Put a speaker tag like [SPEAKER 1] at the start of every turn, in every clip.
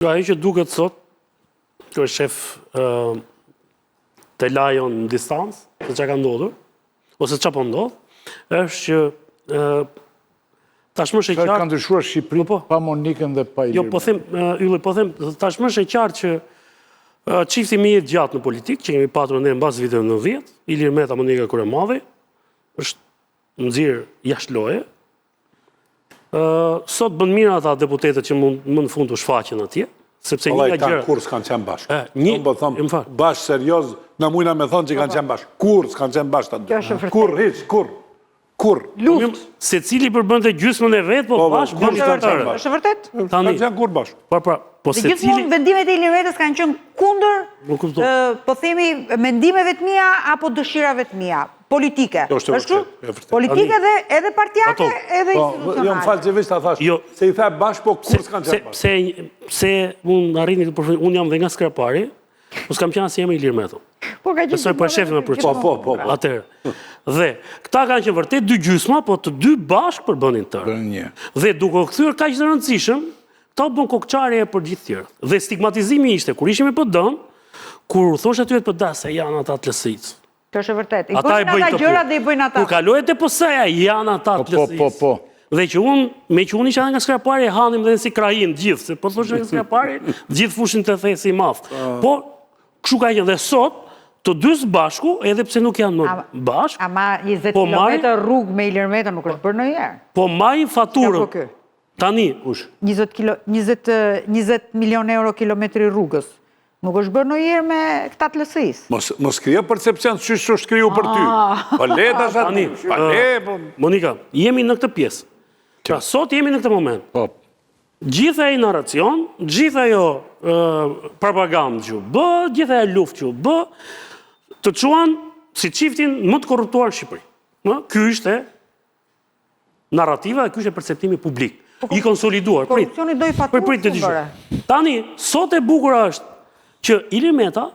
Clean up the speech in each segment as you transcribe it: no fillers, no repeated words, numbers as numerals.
[SPEAKER 1] Ajo që duket sot, që është shef të lajon në distancë, se që ka ndodhur, ose që po ndodhë, është që tashmë është e qartë...
[SPEAKER 2] Ka ndryshuar Shqipëri pa Monikën dhe pa Ilirën.
[SPEAKER 1] Jo, po them, Ylli, po them, tashmë është e qartë që çifti më i gjatë në politikë, që kemi patur ne mbas viteve 90, Ilir Meta, Monika Kuremavi, është nxirr jashtë loje. Sot bën mirë ata deputetët që më në fund të shfaqen atje, sepse një gjë...
[SPEAKER 3] Kur s'kanë qenë bashkë. Bashkë serioz, në mujna me thonë që kanë qenë bashkë. Kur s'kanë qenë bashkë të dy. Kur, hiç, kur.
[SPEAKER 1] Luft. Se cili përbënte gjysmën e vet, po bashkë bën
[SPEAKER 4] qëtërë. Është vërtet?
[SPEAKER 3] Kanë qenë kur bashkë.
[SPEAKER 1] Po se cili...
[SPEAKER 4] Gjithmonë vendimet e Ilir Metës kanë qenë kundër, po themi, mendimeve të mia apo dëshirave të mia politike. Është politike dhe edhe partijake, edhe institucionale.
[SPEAKER 3] Jo, më falë që vishë ta thash, se i the bashkë, po kur s'kanë qenë bashkë.
[SPEAKER 1] Se unë arritni këtë përfëndë, unë jam dhe nga skrapari, po s'kam qenë asë jemi Ilir Metën.
[SPEAKER 4] Po ka
[SPEAKER 1] gjithë për shefin me përqenë.
[SPEAKER 3] Po.
[SPEAKER 1] Atërë. Dhe, këta kanë qenë vërtet dy gjysma, po të dy bashkë për bënin tërë. Dhe duke këthyrë ka që të rëndësishëm, ta bën kokçarje për gjithë tjerë. Dhe stigmatizimi ishte, kur ishim e PD-n, kur thosh aty të PD se janë ata të lësicë.
[SPEAKER 4] Kjo është vërtet. I bëjnë ata gjëra dhe i bëjnë ata.
[SPEAKER 1] Kur kalojë te PS-ja janë ata të lësicë.
[SPEAKER 2] Po.
[SPEAKER 1] Dhe që me që unë isha nga skrapari, hanim dhe në si krahin gjithë, se po thosh nga skrapari, gjithë fushin të thesi i madh. Po, kështu ka qenë dhe sot, të dy së bashku, edhe pse nuk janë më bashku.
[SPEAKER 4] Ama 20 kilometër rrugë me Ilir Meta nuk është bërë ndonjëherë.
[SPEAKER 1] Po marrin faturën. Tani, kush?
[SPEAKER 4] 20 milion euro kilometri rrugës. Nuk është bërë ndonjëherë me këta të LSI-s.
[SPEAKER 3] Mos krija percepcion se ç'është shkriu për ty. Po leta tani.
[SPEAKER 1] Monika, jemi në këtë pjesë. Pra sot jemi në këtë moment.
[SPEAKER 2] Po.
[SPEAKER 1] Gjithë ai narracion, gjithë ajo propagandë që bë, gjithë ajo luftë që bë, të çuan si çiftin më të korruptuar në Shqipëri. Ky ishte narrativa dhe ky ishte perceptimi publik. I konsoliduar.
[SPEAKER 4] Korrupsioni do i faturë.
[SPEAKER 1] Tani, sot e bukur është që Ilir Meta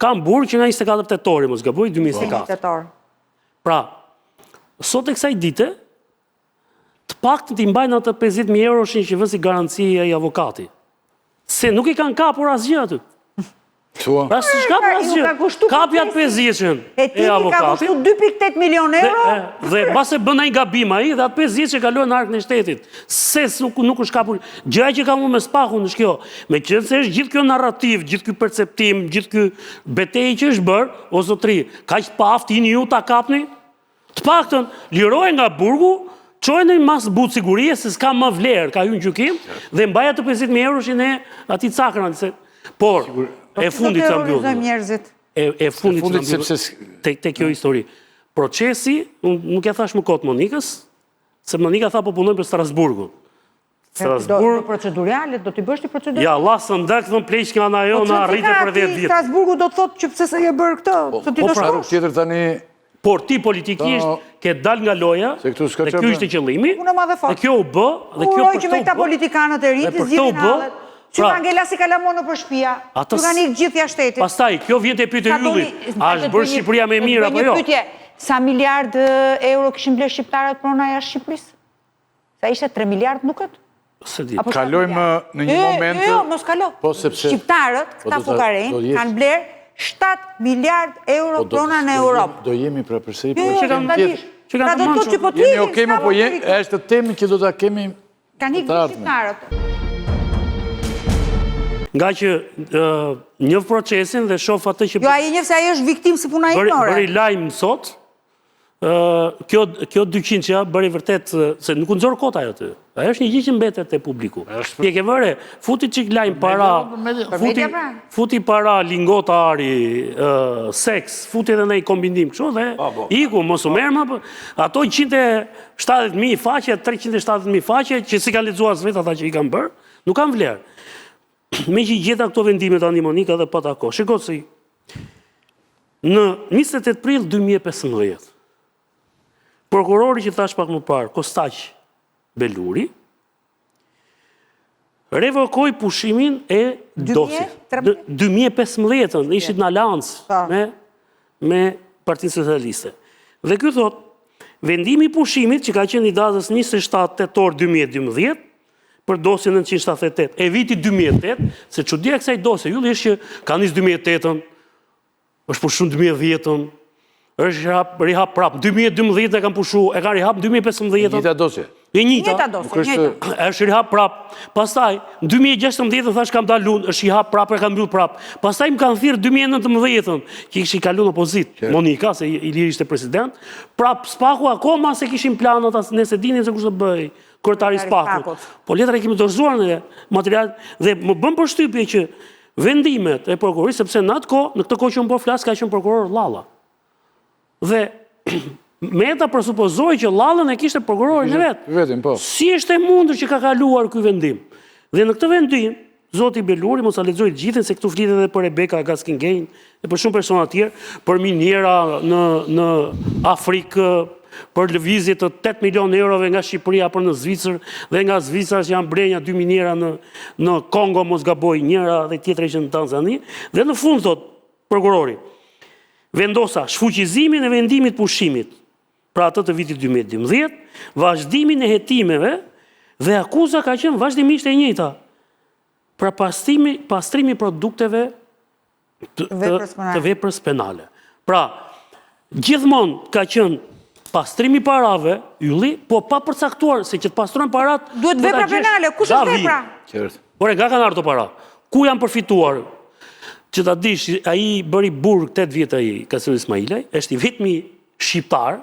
[SPEAKER 1] ka mburë që nga 24 tetori, mos gaboj, 2024. Pra, sot e kësaj dite, të pak të mbajnë atë 50.000 euro që vën si garanci e avokati. Se nuk i kanë kapur asgjë aty. Pra, si shkapur asgjë. Kapja 50.000
[SPEAKER 4] e tini ka kushtu 2.8 milion euro.
[SPEAKER 1] Dhe base bën ai gabim ai dhe atë 50.000 që kalojnë në arkën e shtetit. Se nuk është kapur. Gjëja që ka më me spakun është kjo. Me qenë se është gjithë kjo narrativ, gjithë kjo perceptim, gjithë kjo betejë që është bërë, o zotri, ka që paftini ju ta kapni? Të paktën, liroj nga burgu, qojnë në mas butë sigurie se s'ka më vlerë, ka ju në gjykim, dhe mbaja të 50.000 euro që ne ati cakrën. Por, e fundit të mbjullë. E fundit të mbjullë. Te kjo histori. Procesi, nuk e thash më kotë Monikës, se Monika tha po punojnë për Strasburgu.
[SPEAKER 4] Do procedurialet, do t'i bësh t'i procedurialet?
[SPEAKER 1] Ja, lasë ndëk, thëmë plejsh nga na jo, na rritë për 10 ditë.
[SPEAKER 4] Strasburgu do të thotë që pëse se je bërë këtë, se ti do shkosh.
[SPEAKER 1] Por ti politikisht ke dal nga loja, dhe kjo ishte qëllimi, dhe kjo u bë, dhe kjo
[SPEAKER 4] për që me këta politikanët e rritë, zhjithin halët, që Angela si kalamonë për shpia, që ka një gjithja shtetit.
[SPEAKER 1] Pastaj, kjo vjen të pyte Ylli, a është bërë Shqipëria me mirë, apo jo?
[SPEAKER 4] Sa miliard euro këshim ble shqiptarët prona jashtë Shqipërisë? Sa ishte 3 miliard nukët?
[SPEAKER 2] Kalojmë në një moment...
[SPEAKER 4] Jo, mos kalo. Shqiptarët, këta fukarejnë, kanë blerë 7 miliard euro prona në Europë.
[SPEAKER 2] Do jemi pra përsëri...
[SPEAKER 4] Që kanë dalish. Pra do të që po t'ilin,
[SPEAKER 2] jemi okej, po është të temi që do t'a kemi...
[SPEAKER 4] Kanë ikë shqiptarët.
[SPEAKER 1] Nga që njëf procesin dhe shof atë që...
[SPEAKER 4] Jo, a i njëf se a i është viktim si puna ignore.
[SPEAKER 1] Bëri lajmë sot, kjo 200 që bëri vërtet, se nuk nëzorë kota ajo të. Ajo është një gjë që mbetet e publiku. Pje ke vëre, futi qik lajmë para, futi para lingota ari, seks, futi edhe në i kombinim kështu dhe iku, mos u merma, ato 170.000 faqe, 370.000 faqe, që si ka lezuar së vetë ata që i kam bërë, nuk kam vlerë. Me që i gjeta këto vendimet Ani Monika dhe pata ko. Shikot si, në 28 prill 2015, prokurori që thash pak më parë, Kostaq Beluri, revokoi pushimin e dosit. 2015, ishit në alancë me Partinë Socialiste. Dhe kjo thot, vendimi pushimit që ka qenë i datës 27 tetor 2012, për dosjen 978. E viti 2008, se çudia e kësaj dosje, ju është që ka nis 2008-ën, është pushuar 2010-ën, është rihap prap. 2012 e kanë pushuar, e kanë rihap 2015-ën.
[SPEAKER 2] Njëta dosje.
[SPEAKER 1] E njëta.
[SPEAKER 4] Njëta dosje, njëta.
[SPEAKER 1] Është rihap prap. Pastaj, 2016 thash kam dalun, është rihap prap, e kam mbyll prap. Pastaj më kanë thirrë 2019-ën, që kishin kaluar opozit. Monika, se Iliri ishte president, prap Spaku akoma se kishin planat, nëse dinin se kush do bëj kryetari Spakut. Po letra e kemi dorëzuar në material dhe më bën përshtypje që vendimet e prokurorisë, sepse në këtë kohë që unë po flas, ka qenë prokuror Llalla. Dhe Meta presupozoi që Llallën e kishte prokurorin e vet.
[SPEAKER 2] Vetëm, po.
[SPEAKER 1] Si është e mundur që ka kaluar ky vendim? Dhe në këtë vendim, zoti Beluri, mos a lexoj të gjithën se këtu flitet edhe për Rebeka Gaskingein e për shumë persona të tjerë, për minjera në Afrikë, për lëvizje të 8 milion eurove nga Shqipëria për në Zvicër, dhe nga Zvicra që janë brenja 2 minjera në Kongo, mos gaboj, njëra dhe tjetra ishte në Tanzani, dhe në fund thot prokurori, vendosa shfuqizimin e vendimit pushimit, pra atë të vitit 2012, vazhdimin e hetimeve dhe akuza ka qenë vazhdimisht e njëjta. Pra pastrimi produkteve të veprës penale. Pra, gjithmonë ka qenë pastrimi parave, ylli, po pa përcaktuar se që të pastrojnë parat...
[SPEAKER 4] Duhet vepra penale, kush është vepra?
[SPEAKER 1] Por e nga kanë arto para? Ku janë përfituar? Që ta dish, a i bëri burg 8 vjetë a i Kasim Ismailaj, është i vetmi shqiptar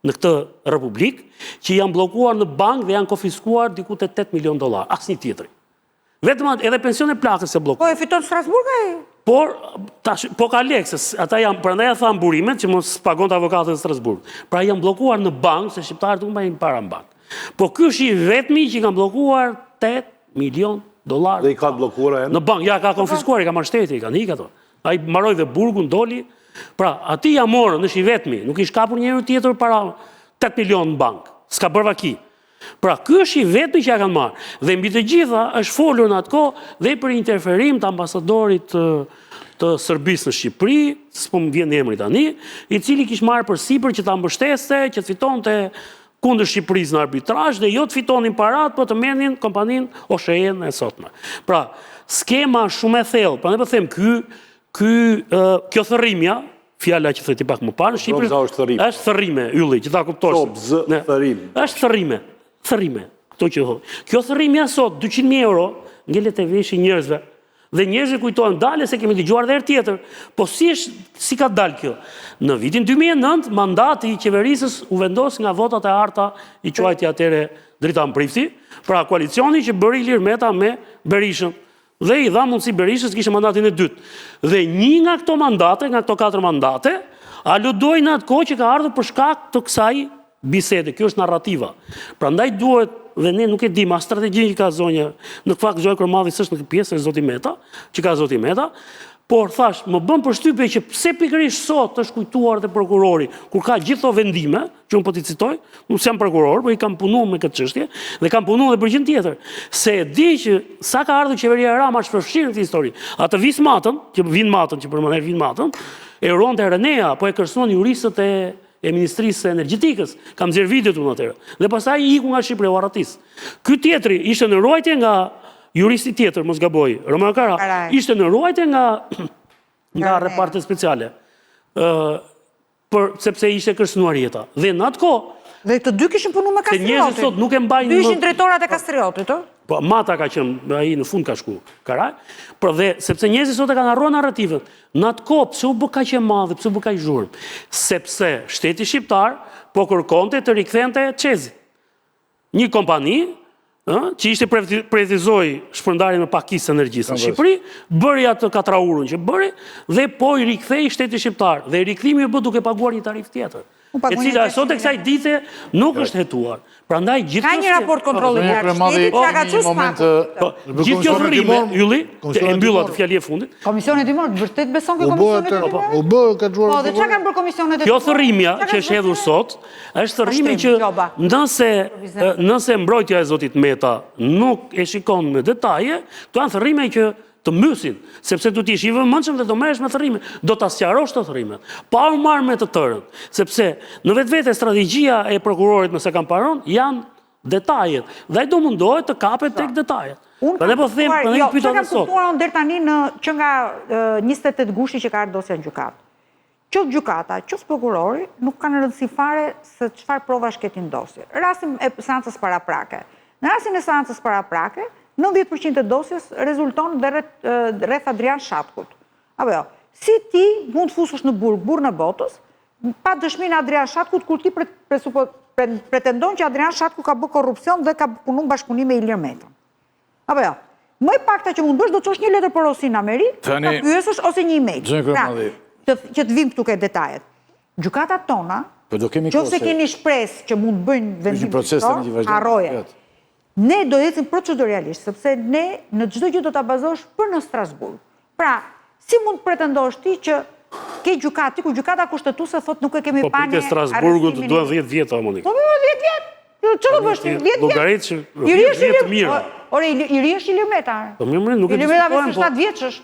[SPEAKER 1] në këtë republik, që janë blokuar në bank dhe janë konfiskuar diku të $8 milion, asnjë tjetri. Vetëm edhe pension e plakës se blokuar.
[SPEAKER 4] Po e fiton Strasburg ai?
[SPEAKER 1] Po ka lek, se ata janë, prandaj tha mburimet që mos pagon të avokatët e Strasburg. Pra janë blokuar në bank, se shqiptarët nuk mbajnë para në bank. Po ky është i vetmi që kanë blokuar $8 milion.
[SPEAKER 3] Dhe i ka të blokuar e?
[SPEAKER 1] Në bank, ja ka konfiskuar, i ka marrë shteti, i ka nikë ato. A i marroj dhe burgun, doli. Pra, ati ja morën, është i vetmi, nuk i shkapur njëri tjetër para 8 milion në bank. S'ka bërë vaki. Pra, ky është i vetmi që ja kanë marrë. Dhe mbi të gjitha është folur në atë kohë dhe për interferim të ambasadorit të Serbisë në Shqipëri, s'po më vjen emri tani, i cili kishte marrë përsipër që ta mbështeste, që të fitonte kundër Shqipërisë në arbitrazh dhe jo të fitonin parat, po të merrnin kompaninë Oshejen e sotme. Pra, skema shumë e thellë. Prandaj po them kjo thërrimja, fjala që thëti pak më parë, në Shqipëri është thërrime, ylli, që ta kuptosh. Është thërrime, këto që thonë. Kjo thërrimja sot, 200.000 euro, ngelet e veshi njerëzve. Dhe njerëzit kujtojnë dalë se kemi dëgjuar dhe herë tjetër. Po si ka dalë kjo? Në vitin 2009, mandati i qeverisës u vendos nga votat e harta i quajti atëre Dritan Prifti, pra koalicioni që bëri Ilir Meta me Berishën. Dhe i dha mundësi Berishës kishte mandatin e dytë. Dhe një nga këto mandate, nga këto 4 mandate, aludoi në atë kohë që ka ardhur për shkak të kësaj bisede. Kjo është narrativa. Prandaj duhet, dhe ne nuk e dim as strategjinë që ka zonja, në fakt zonja Kërmadhi s'është në këtë pjesë, është zoti Meta, që ka zoti Meta, por thash, më bën përshtypje që pse pikërisht sot është kujtuar dhe prokurori, kur ka gjithë këto vendime, që unë po t'i citoj, unë s'jam prokuror, por i kam punuar me këtë çështje dhe kam punuar edhe për gjë tjetër. Se e di që sa ka ardhur qeveria Rama është përfshirë në këtë histori. Atë Vismatën, që përmendën Vismatën, e uronte Renea, po e kërcënuan juristët e Ministrisë së Energjetikës, kam nxjerr videot unë atëherë. Dhe pastaj i iku nga Shqipëria u arratis. Ky tjetri ishte në ruajtje nga juristi tjetër, mos gaboj, Roman Kara, ishte në ruajtje nga reparte speciale. Sepse ishte kërcënuar jeta. Dhe në atë kohë,
[SPEAKER 4] dhe të dy kishin punuar me Kastriotin.
[SPEAKER 1] Se njerëzit sot nuk e mbajnë.
[SPEAKER 4] Dy ishin drejtorat e Kastriotit, ë?
[SPEAKER 1] Po Mata ka qenë, ai në fund ka shku Karaj, por dhe sepse njerëzit sot e kanë harruar narrativën. Në atë kohë pse u bë kaq e madhe, pse u bë kaq zhurmë? Sepse shteti shqiptar po kërkonte të rikthente Çezin. Një kompani që ishte privatizoi shpërndarjen me pakisë energjisë në Shqipëri, bëri atë katraurën që bëri dhe po i rikthei shteti shqiptar. Dhe rikthimi u bë duke paguar një tarifë tjetër. E cila sot e kësaj dite nuk është hetuar. Prandaj gjithë
[SPEAKER 4] ka një raport kontrolli i shtetit që ka çuar pak.
[SPEAKER 1] Gjithë kjo thërrime, ylli, e mbyllat fjali e fundit.
[SPEAKER 4] Komisioni dimor, vërtet beson kjo komisioni dimor?
[SPEAKER 2] U bë ka xhuar.
[SPEAKER 4] Po, dhe çka kanë bërë komisionet e
[SPEAKER 1] kjo thërrimja që është hedhur sot, është thërrimi që nëse mbrojtja e zotit Meta nuk e shikon me detaje, këto janë thërrime që të mbysin, sepse du t'ish i vëmendshëm dhe do merresh me thërrime, do ta sqarosh të thërrimet, pa u marrë me të tërën, sepse në vetvete strategjia e prokurorit nëse kam paron, janë detajet. Dhe ai do mundohet të kapet tek detajet. Prandaj po them, prandaj pyeta
[SPEAKER 4] edhe sot. Unë kam kuptuar deri tani që nga 28 gushti që ka ardhur dosja në gjykatë. Qoftë gjykata, qoftë prokurori, nuk kanë rëndësi fare se çfarë provash ketin dosje. Rastin e seancës paraprake. Në rastin e seancës paraprake, 90% e dosjes rezulton rreth Adrian Shatkut. Apo jo, si ti mund të fusush në burg në botës, pa dëshminë Adrian Shatkut, kur ti pretendon që Adrian Shatku ka bërë korrupsion dhe ka punu bashkëpunim me Ilir Metën. Apo jo, më i pakta që mund bësh do të çosh një letër porosi në Amerikë, ta pyesësh ose një email. Që të vim këtu ke detajet. Gjukatat tona, qofse keni shpresë që mund bëjnë vendim kryesor, harroje. Ne do ecim proceduralisht, sepse ne në çdo gjë do ta bazosh për në Strasburg. Pra, si mund pretendosh ti që ke gjykati, ku gjykata kushtetuese thotë nuk e kemi
[SPEAKER 1] pa një Strasburgut duhen 10 vjet, Monika.
[SPEAKER 4] Po 10 vjet. Çfarë do bësh ti? 10 vjet.
[SPEAKER 1] Llogarit që 10 vjet mirë.
[SPEAKER 4] Ore, i ri është Ilir Meta.
[SPEAKER 1] Po mirë, nuk e di.
[SPEAKER 4] Ilir Meta vetë 7 vjeçësh.